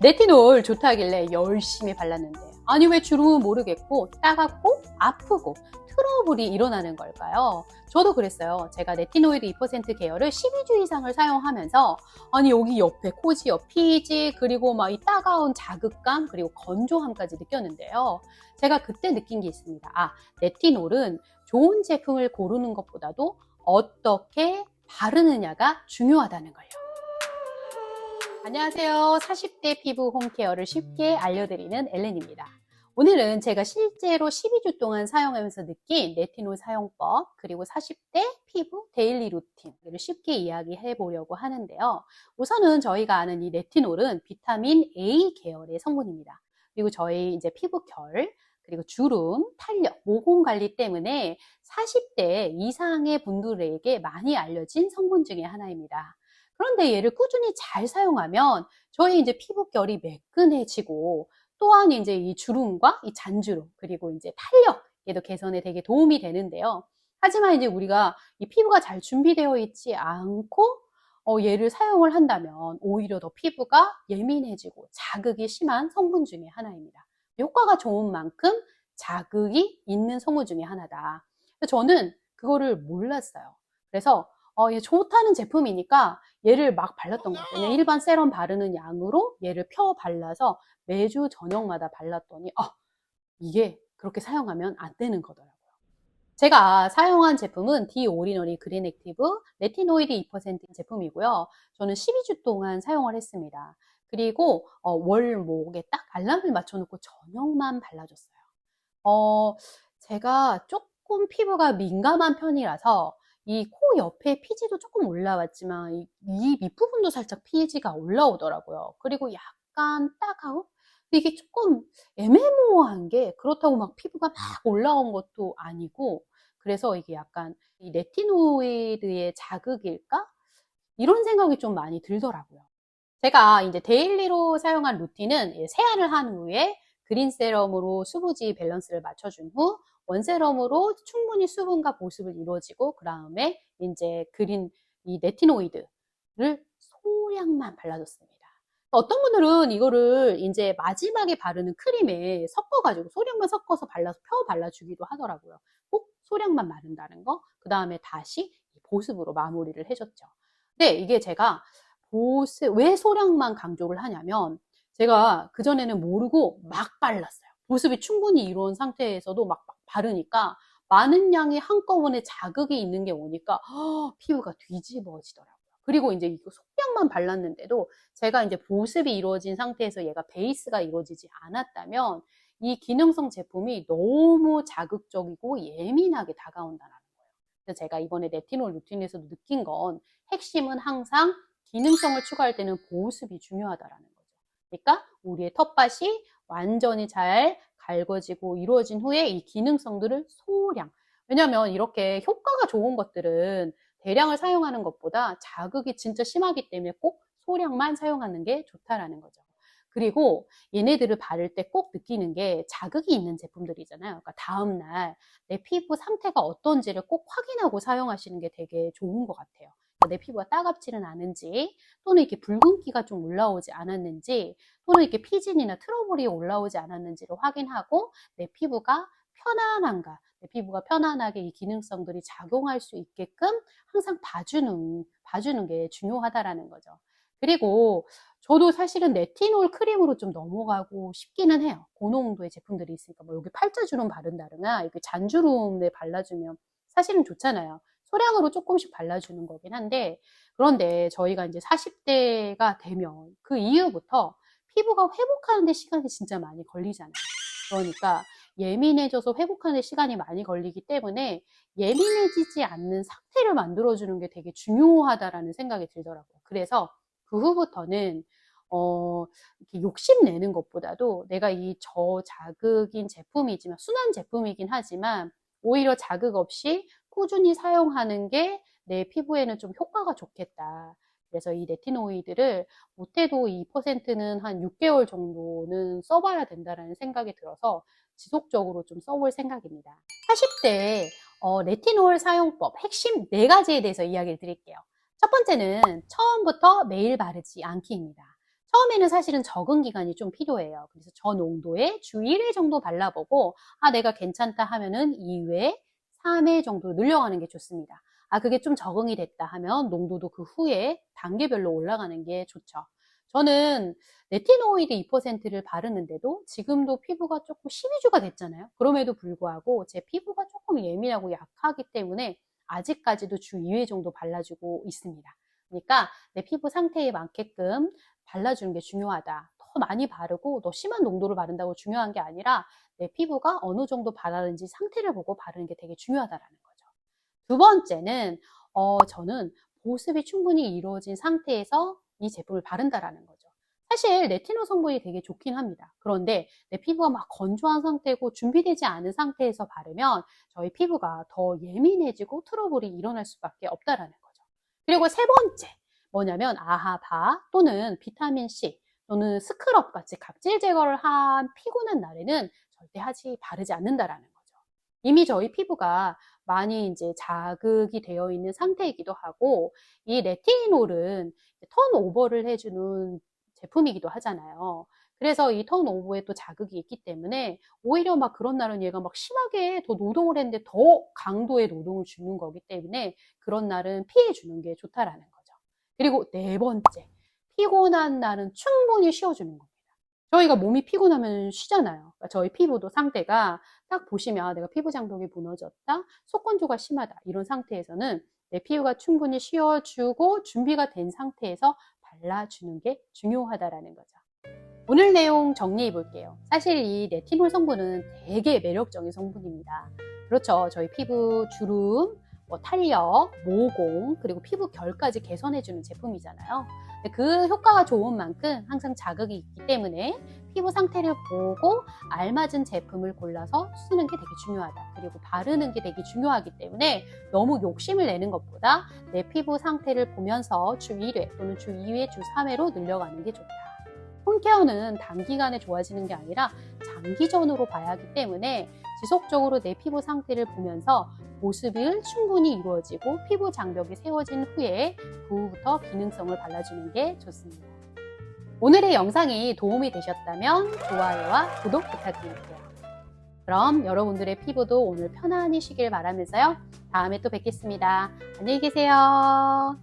레티놀 좋다길래 열심히 발랐는데 아니 왜 주름은 모르겠고 따갑고 아프고 트러블이 일어나는 걸까요? 저도 그랬어요. 제가 레티노이드 2% 계열을 12주 이상을 사용하면서 아니 여기 옆에 코지옆 피지 그리고 막 이 따가운 자극감 그리고 건조함까지 느꼈는데요. 제가 그때 느낀 게 있습니다. 레티놀은 좋은 제품을 고르는 것보다도 어떻게 바르느냐가 중요하다는 걸요. 안녕하세요. 40대 피부 홈케어를 쉽게 알려드리는 엘렌입니다. 오늘은 제가 실제로 12주 동안 사용하면서 느낀 레티놀 사용법 그리고 40대 피부 데일리 루틴을 쉽게 이야기해 보려고 하는데요. 우선은 저희가 아는 이 레티놀은 비타민 A 계열의 성분입니다. 그리고 저희 이제 피부 결 그리고 주름, 탄력, 모공 관리 때문에 40대 이상의 분들에게 많이 알려진 성분 중에 하나입니다. 그런데 얘를 꾸준히 잘 사용하면 저희 이제 피부결이 매끈해지고 또한 이제 이 주름과 이 잔주름 그리고 이제 탄력에도 개선에 되게 도움이 되는데요. 하지만 이제 우리가 이 피부가 잘 준비되어 있지 않고 얘를 사용을 한다면 오히려 더 피부가 예민해지고 자극이 심한 성분 중에 하나입니다. 효과가 좋은 만큼 자극이 있는 성분 중에 하나다. 저는 그거를 몰랐어요. 그래서 얘 좋다는 제품이니까 얘를 막 발랐던 것 같아요. 그냥 일반 세럼 바르는 양으로 얘를 펴 발라서 매주 저녁마다 발랐더니 이게 그렇게 사용하면 안 되는 거더라고요. 제가 사용한 제품은 디오리너리 그린 액티브 레티노이드 2% 제품이고요. 저는 12주 동안 사용을 했습니다. 그리고 월목에 딱 알람을 맞춰놓고 저녁만 발라줬어요. 제가 조금 피부가 민감한 편이라서 이 코 옆에 피지도 조금 올라왔지만 이 밑부분도 살짝 피지가 올라오더라고요. 그리고 약간 따가움? 이게 조금 애매모호한 게 그렇다고 막 피부가 막 올라온 것도 아니고 그래서 이게 약간 이 레티노이드의 자극일까? 이런 생각이 좀 많이 들더라고요. 제가 이제 데일리로 사용한 루틴은 세안을 한 후에 그린 세럼으로 수부지 밸런스를 맞춰준 후 원세럼으로 충분히 수분과 보습을 이루어지고 그 다음에 이제 그린 이 레티노이드를 소량만 발라줬습니다. 어떤 분들은 이거를 이제 마지막에 바르는 크림에 섞어가지고 소량만 섞어서 발라서 펴 발라주기도 하더라고요. 꼭 소량만 바른다는 거. 그 다음에 다시 보습으로 마무리를 해줬죠. 근데 이게 제가 보습, 왜 소량만 강조를 하냐면 제가 그전에는 모르고 막 발랐어요. 보습이 충분히 이루어진 상태에서도 막 바르니까 많은 양이 한꺼번에 자극이 있는 게 오니까 피부가 뒤집어지더라고요. 그리고 이제 이거 속량만 발랐는데도 제가 이제 보습이 이루어진 상태에서 얘가 베이스가 이루어지지 않았다면 이 기능성 제품이 너무 자극적이고 예민하게 다가온다는 거예요. 그래서 제가 이번에 레티놀 루틴에서도 느낀 건 핵심은 항상 기능성을 추가할 때는 보습이 중요하다라는 거죠. 그러니까 우리의 텃밭이 완전히 잘 갈궈지고 이루어진 후에 이 기능성들을 소량. 왜냐면 이렇게 효과가 좋은 것들은 대량을 사용하는 것보다 자극이 진짜 심하기 때문에 꼭 소량만 사용하는 게 좋다라는 거죠. 그리고 얘네들을 바를 때 꼭 느끼는 게 자극이 있는 제품들이잖아요. 그러니까 다음날 내 피부 상태가 어떤지를 꼭 확인하고 사용하시는 게 되게 좋은 것 같아요. 내 피부가 따갑지는 않은지 또는 이렇게 붉은기가 좀 올라오지 않았는지 또는 이렇게 피진이나 트러블이 올라오지 않았는지를 확인하고 내 피부가 편안한가 내 피부가 편안하게 이 기능성들이 작용할 수 있게끔 항상 봐주는 게 중요하다라는 거죠. 그리고 저도 사실은 레티놀 크림으로 좀 넘어가고 싶기는 해요. 고농도의 제품들이 있으니까 뭐 여기 팔자주름 바른다거나 여기 잔주름에 발라주면 사실은 좋잖아요. 소량으로 조금씩 발라주는 거긴 한데 그런데 저희가 이제 40대가 되면 그 이후부터 피부가 회복하는 데 시간이 진짜 많이 걸리잖아요. 그러니까 예민해져서 회복하는 데 시간이 많이 걸리기 때문에 예민해지지 않는 상태를 만들어주는 게 되게 중요하다라는 생각이 들더라고요. 그래서 그 후부터는 이렇게 욕심내는 것보다도 내가 이 저자극인 제품이지만 순한 제품이긴 하지만 오히려 자극 없이 꾸준히 사용하는 게 내 피부에는 좀 효과가 좋겠다. 그래서 이 레티노이드를 못해도 2%는 한 6개월 정도는 써봐야 된다는 생각이 들어서 지속적으로 좀 써볼 생각입니다. 40대 레티놀 사용법 핵심 4가지에 대해서 이야기를 드릴게요. 첫 번째는 처음부터 매일 바르지 않기입니다. 처음에는 사실은 적응 기간이 좀 필요해요. 그래서 저농도에 주 1회 정도 발라보고 내가 괜찮다 하면은 2회, 3회 정도 늘려가는 게 좋습니다. 그게 좀 적응이 됐다 하면 농도도 그 후에 단계별로 올라가는 게 좋죠. 저는 레티노이드 2%를 바르는데도 지금도 피부가 조금 12주가 됐잖아요. 그럼에도 불구하고 제 피부가 조금 예민하고 약하기 때문에 아직까지도 주 2회 정도 발라주고 있습니다. 그러니까 내 피부 상태에 맞게끔 발라주는 게 중요하다. 더 많이 바르고 더 심한 농도를 바른다고 중요한 게 아니라 내 피부가 어느 정도 바르는지 상태를 보고 바르는 게 되게 중요하다라는 거죠. 두 번째는 저는 보습이 충분히 이루어진 상태에서 이 제품을 바른다라는 거죠. 사실 레티놀 성분이 되게 좋긴 합니다. 그런데 내 피부가 막 건조한 상태고 준비되지 않은 상태에서 바르면 저희 피부가 더 예민해지고 트러블이 일어날 수밖에 없다라는 거죠. 그리고 세 번째 뭐냐면 아하바 또는 비타민C 또는 스크럽 같이 각질 제거를 한 피곤한 날에는 절대 바르지 않는다라는 거죠. 이미 저희 피부가 많이 이제 자극이 되어 있는 상태이기도 하고 이 레티놀은 턴오버를 해주는 제품이기도 하잖아요. 그래서 이 턴오버에 또 자극이 있기 때문에 오히려 막 그런 날은 얘가 막 심하게 더 노동을 했는데 더 강도의 노동을 주는 거기 때문에 그런 날은 피해 주는 게 좋다라는 거죠. 그리고 네 번째, 피곤한 날은 충분히 쉬어주는 겁니다. 저희가 몸이 피곤하면 쉬잖아요. 그러니까 저희 피부도 상태가 딱 보시면 내가 피부 장벽이 무너졌다, 속건조가 심하다 이런 상태에서는 내 피부가 충분히 쉬어주고 준비가 된 상태에서 발라주는 게 중요하다라는 거죠. 오늘 내용 정리해 볼게요. 사실 이 레티놀 성분은 되게 매력적인 성분입니다. 그렇죠. 저희 피부 주름, 탄력, 모공, 그리고 피부 결까지 개선해주는 제품이잖아요. 그 효과가 좋은 만큼 항상 자극이 있기 때문에 피부 상태를 보고 알맞은 제품을 골라서 쓰는 게 되게 중요하다. 그리고 바르는 게 되게 중요하기 때문에 너무 욕심을 내는 것보다 내 피부 상태를 보면서 주 1회 또는 주 2회, 주 3회로 늘려가는 게 좋다. 홈케어는 단기간에 좋아지는 게 아니라 장기전으로 봐야 하기 때문에 지속적으로 내 피부 상태를 보면서 보습이 충분히 이루어지고 피부 장벽이 세워진 후에 그 후부터 기능성을 발라주는 게 좋습니다. 오늘의 영상이 도움이 되셨다면 좋아요와 구독 부탁드릴게요. 그럼 여러분들의 피부도 오늘 편안히 쉬길 바라면서요. 다음에 또 뵙겠습니다. 안녕히 계세요.